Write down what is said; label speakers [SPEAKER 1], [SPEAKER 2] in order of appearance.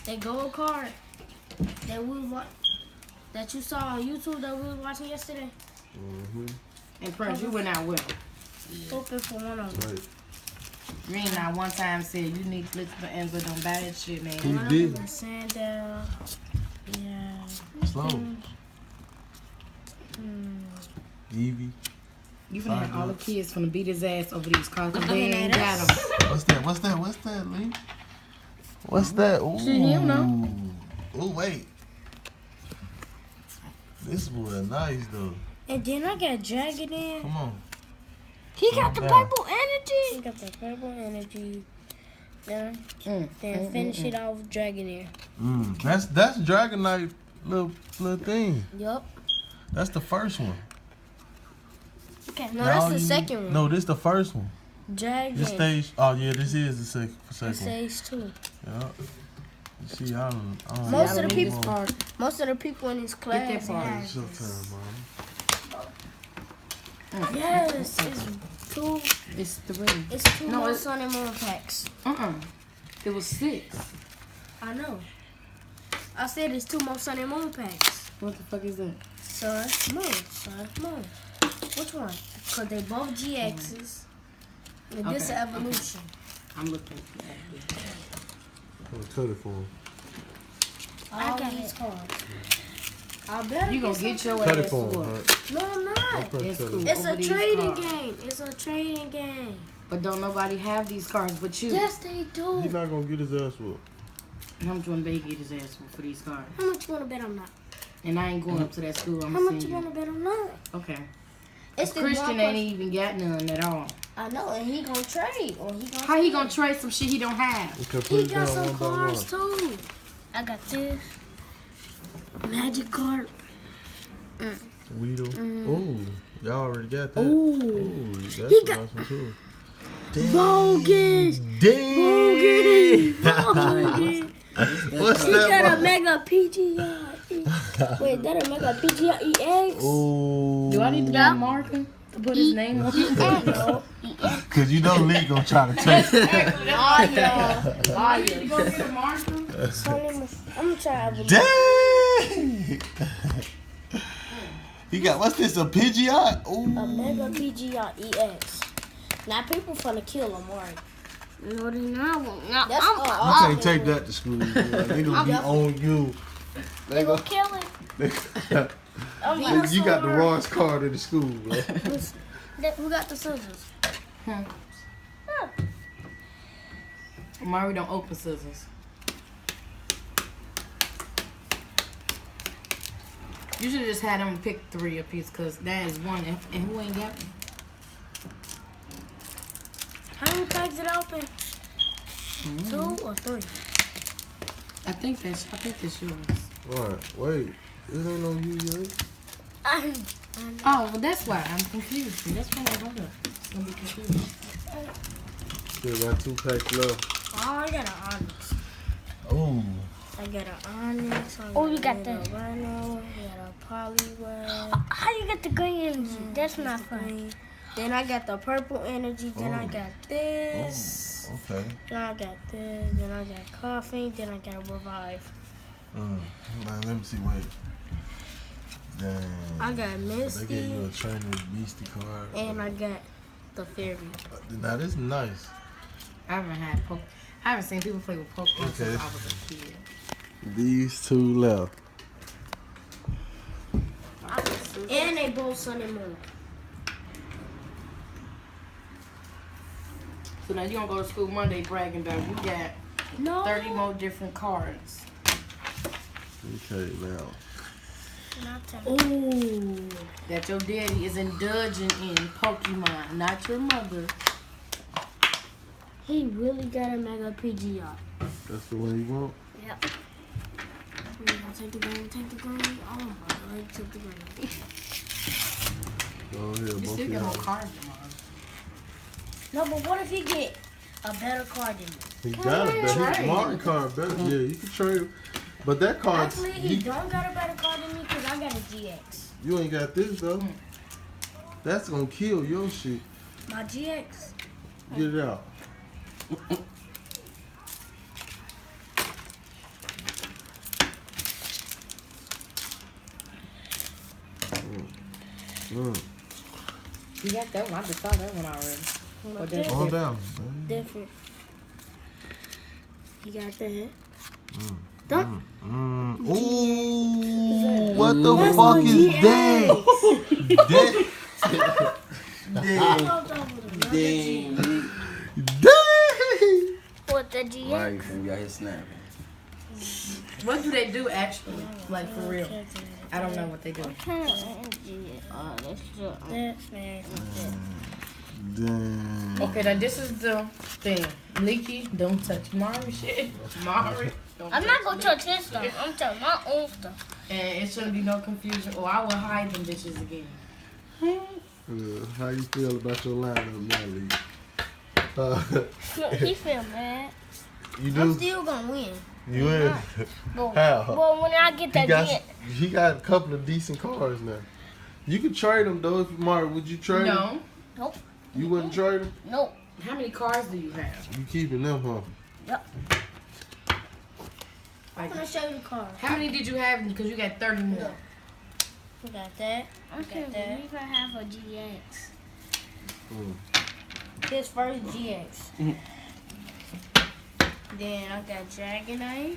[SPEAKER 1] That gold card that you saw on YouTube that we was watching yesterday.
[SPEAKER 2] And Prince, you went out with him.
[SPEAKER 1] Open for one of them.
[SPEAKER 3] Right.
[SPEAKER 2] You ain't not one time said you need flicks for Enzo, don't buy that shit, man.
[SPEAKER 3] He
[SPEAKER 1] One
[SPEAKER 3] did.
[SPEAKER 1] of them was Sandal. Yeah.
[SPEAKER 3] Slow. Evie.
[SPEAKER 2] You finna have all the kids finna beat his ass over these cars because they ain't got them.
[SPEAKER 3] What's that, Lee? What's that? Ooh.
[SPEAKER 2] Shit, you know.
[SPEAKER 3] Ooh, wait. This boy nice, though.
[SPEAKER 1] And then I got Dragon in.
[SPEAKER 3] Come on.
[SPEAKER 1] He got the
[SPEAKER 3] down.
[SPEAKER 1] purple energy. He got the purple energy. Then finish it off with Dragonair.
[SPEAKER 3] That's Dragonite little thing.
[SPEAKER 1] Yup.
[SPEAKER 3] That's the first one.
[SPEAKER 1] Okay, no, that's the second one.
[SPEAKER 3] No, this the first one.
[SPEAKER 1] Dragon.
[SPEAKER 3] This stage. Oh yeah, this is the second one.
[SPEAKER 1] Stage 2.
[SPEAKER 3] Yeah. You see, I don't
[SPEAKER 1] Most of the
[SPEAKER 3] know.
[SPEAKER 1] people, most of the people in this class.
[SPEAKER 2] Get that part.
[SPEAKER 1] have
[SPEAKER 3] It's your
[SPEAKER 1] this.
[SPEAKER 3] turn, Mom.
[SPEAKER 1] Yes, it's two.
[SPEAKER 2] It's 3.
[SPEAKER 1] It's two
[SPEAKER 2] No,
[SPEAKER 1] more
[SPEAKER 2] it's-
[SPEAKER 1] Sun and Moon packs.
[SPEAKER 2] It was 6.
[SPEAKER 1] I know. I said it's 2 more Sun and Moon packs.
[SPEAKER 2] What the fuck is that?
[SPEAKER 1] Sun, Moon. Which one? Because they both GXs. And this is
[SPEAKER 2] Okay,
[SPEAKER 1] evolution.
[SPEAKER 2] I'm looking for that.
[SPEAKER 3] I'm gonna cut it for him.
[SPEAKER 1] All these cards. I better
[SPEAKER 2] You gonna
[SPEAKER 1] get
[SPEAKER 2] get your
[SPEAKER 3] Cut it
[SPEAKER 2] ass
[SPEAKER 3] for him.
[SPEAKER 2] whooped.
[SPEAKER 3] Right?
[SPEAKER 1] No, I'm not.
[SPEAKER 2] It's cool.
[SPEAKER 1] It's
[SPEAKER 2] Over
[SPEAKER 1] a
[SPEAKER 2] these
[SPEAKER 1] trading
[SPEAKER 2] cards.
[SPEAKER 1] game. It's a trading game.
[SPEAKER 2] But don't nobody have these cards but you.
[SPEAKER 1] Yes, they do.
[SPEAKER 3] He's not gonna get his ass whooped.
[SPEAKER 2] How much want to bet he get his ass whooped for these cards?
[SPEAKER 1] How much you want to bet I'm not?
[SPEAKER 2] And I ain't going up to that school. I'm
[SPEAKER 1] How much
[SPEAKER 2] seeing
[SPEAKER 1] you
[SPEAKER 2] you.
[SPEAKER 1] want to bet I'm not?
[SPEAKER 2] Okay.
[SPEAKER 1] It's the
[SPEAKER 2] Christian
[SPEAKER 1] one
[SPEAKER 2] ain't even got none at all.
[SPEAKER 1] I know, and he gonna trade, or he gonna.
[SPEAKER 2] How he gonna trade some shit he don't have?
[SPEAKER 3] Okay, put
[SPEAKER 1] He
[SPEAKER 3] it
[SPEAKER 1] got
[SPEAKER 3] down
[SPEAKER 1] some
[SPEAKER 3] one by
[SPEAKER 1] cards
[SPEAKER 3] one.
[SPEAKER 1] too. I got this magic card.
[SPEAKER 3] Weedle. Oh, y'all already got that.
[SPEAKER 1] Ooh,
[SPEAKER 3] Ooh, that's
[SPEAKER 1] He
[SPEAKER 3] a
[SPEAKER 1] got-
[SPEAKER 3] nice one too.
[SPEAKER 1] bogus,
[SPEAKER 3] Damn. What's
[SPEAKER 1] He got a
[SPEAKER 3] that?
[SPEAKER 1] mega PGR. Wait, that a mega PGR EX?
[SPEAKER 3] Oh.
[SPEAKER 2] Do I need to buy a marker to put his name on?
[SPEAKER 1] No.
[SPEAKER 3] Cause you know Lee gonna try to take it.
[SPEAKER 1] Liar.
[SPEAKER 2] You gonna get a marker?
[SPEAKER 1] So I'm gonna try to.
[SPEAKER 3] Dang. He got, what's this, a Pidgeot?
[SPEAKER 1] A
[SPEAKER 3] Ooh.
[SPEAKER 1] mega PGR EX. Now people finna kill him, right?
[SPEAKER 4] No, they not.
[SPEAKER 1] That's
[SPEAKER 3] You can't take that to school. Boy. They gonna be on you.
[SPEAKER 1] They gonna kill him. I'm like,
[SPEAKER 3] You got the rawest card in the school, bro.
[SPEAKER 1] Who got the scissors?
[SPEAKER 2] Mari don't open scissors. You should have just had him pick 3 apiece, cause that is 1, and who ain't got them?
[SPEAKER 1] How many packs it open? 2 or 3?
[SPEAKER 2] I think that's yours.
[SPEAKER 3] Alright, wait. It ain't on you yet.
[SPEAKER 2] Oh, well that's why I'm confused. That's why I hold up. It's gonna be confused.
[SPEAKER 3] Still got 2 packs left.
[SPEAKER 1] Oh, I got an Onyx.
[SPEAKER 3] Oh.
[SPEAKER 1] I got an Onyx.
[SPEAKER 4] Oh, you got
[SPEAKER 1] a
[SPEAKER 4] the-
[SPEAKER 1] Rhino. I got a Poliwag.
[SPEAKER 4] How you get the green energy? That's not fun.
[SPEAKER 1] Then I got the purple energy. Then I got this.
[SPEAKER 3] Okay.
[SPEAKER 1] Then I got this. Then I got coughing. Then I got revive.
[SPEAKER 3] Now, let me see, wait. Dang.
[SPEAKER 1] I got
[SPEAKER 3] They
[SPEAKER 1] Misty.
[SPEAKER 3] gave you a trainer beastie card.
[SPEAKER 1] And I got the fairy.
[SPEAKER 3] Now this is nice.
[SPEAKER 2] I haven't seen people play with Pokemon since
[SPEAKER 3] Okay.
[SPEAKER 2] I was a kid.
[SPEAKER 3] These 2 left.
[SPEAKER 1] And they both Sun and Moon.
[SPEAKER 2] So now you gonna go to school Monday bragging about you got
[SPEAKER 1] No.
[SPEAKER 2] 30 more different cards.
[SPEAKER 3] Okay, now.
[SPEAKER 1] Ooh.
[SPEAKER 2] That your daddy is indulging in Pokemon, not your mother.
[SPEAKER 1] He really got a mega PGR.
[SPEAKER 3] That's the one you want?
[SPEAKER 1] Yep. We're gonna take the green, take the green. Oh my god, he took the green.
[SPEAKER 3] Go ahead,
[SPEAKER 2] You
[SPEAKER 3] both
[SPEAKER 2] still
[SPEAKER 3] of
[SPEAKER 2] got more
[SPEAKER 3] y'all.
[SPEAKER 2] cards than mine.
[SPEAKER 1] No, but what if he get a better card than me?
[SPEAKER 3] He got it, but his Martin card better. Yeah, you can trade him. But that card,
[SPEAKER 1] Actually, he don't got a better card than me because I got a GX.
[SPEAKER 3] you ain't got this though. That's gonna kill your shit.
[SPEAKER 1] My GX.
[SPEAKER 3] Get it out.
[SPEAKER 2] You got that one. I just saw that one already. What that's
[SPEAKER 3] All
[SPEAKER 2] different.
[SPEAKER 3] down.
[SPEAKER 4] Different. You got that.
[SPEAKER 3] Ooh, what the fuck is that?
[SPEAKER 5] Dang.
[SPEAKER 3] Dang.
[SPEAKER 4] What the GX?
[SPEAKER 5] Right, we got his snapping.
[SPEAKER 2] What do they do actually? Like for real? I don't know what they do.
[SPEAKER 4] Oh, that's
[SPEAKER 3] Dang.
[SPEAKER 2] Okay, now this is the thing. Leaky, don't touch Mari shit. Mari, don't
[SPEAKER 4] I'm
[SPEAKER 2] touch
[SPEAKER 4] not gonna
[SPEAKER 2] me.
[SPEAKER 4] touch his stuff. I'm touching my own stuff.
[SPEAKER 2] And it shouldn't be no confusion, or I will hide them bitches again.
[SPEAKER 3] How you feel about your lineup now, Lee?
[SPEAKER 4] Look, he feel bad.
[SPEAKER 3] You
[SPEAKER 1] I'm
[SPEAKER 3] do?
[SPEAKER 1] still gonna win.
[SPEAKER 3] You in?
[SPEAKER 4] But,
[SPEAKER 3] How?
[SPEAKER 4] but when I get that
[SPEAKER 3] He got a couple of decent cars now. You could trade them though. If Mark, would you trade them?
[SPEAKER 2] No.
[SPEAKER 4] Nope.
[SPEAKER 3] You wouldn't trade them?
[SPEAKER 4] Nope.
[SPEAKER 2] How many cars do you have?
[SPEAKER 3] You keeping them, huh?
[SPEAKER 4] Yep.
[SPEAKER 1] I'm gonna show you the car.
[SPEAKER 2] How many did you have? Because you got 30 more.
[SPEAKER 1] We got that.
[SPEAKER 4] I can't believe I have a GX.
[SPEAKER 1] His first GX. Then I got Dragonite.